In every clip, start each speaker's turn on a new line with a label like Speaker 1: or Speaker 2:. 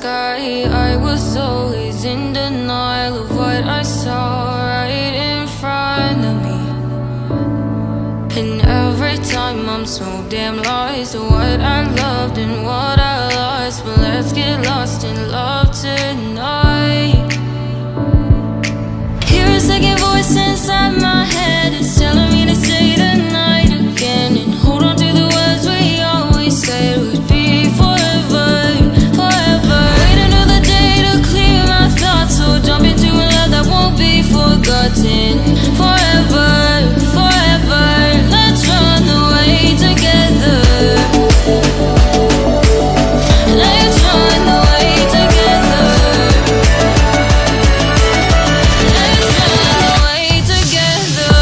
Speaker 1: sky. I was always in denial of what I saw right in front of me. And every time I'm so damn lost to what I loved and what I lost. But let's get lost in love tonight. Hear a second voice inside my head. It's telling me to say tonight again, and hold on to the words we always said would be forever, forever. Wait another day to clear my thoughts, so jump into a love that won't be forgotten. Forever, forever. Let's run away together. Let's run away together. Let's run away together.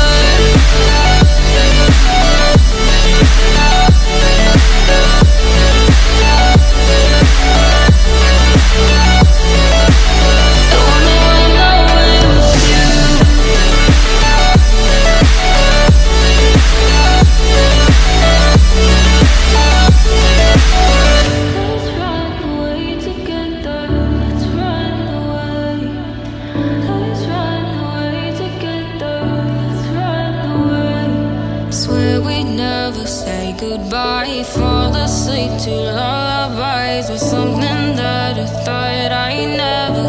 Speaker 1: I wanna run away with you. Let's run away together. Let's run away. Let's run away together. Let's run away. Swear we'd never say goodbye. Fall asleep to lullabies with something that I thought I never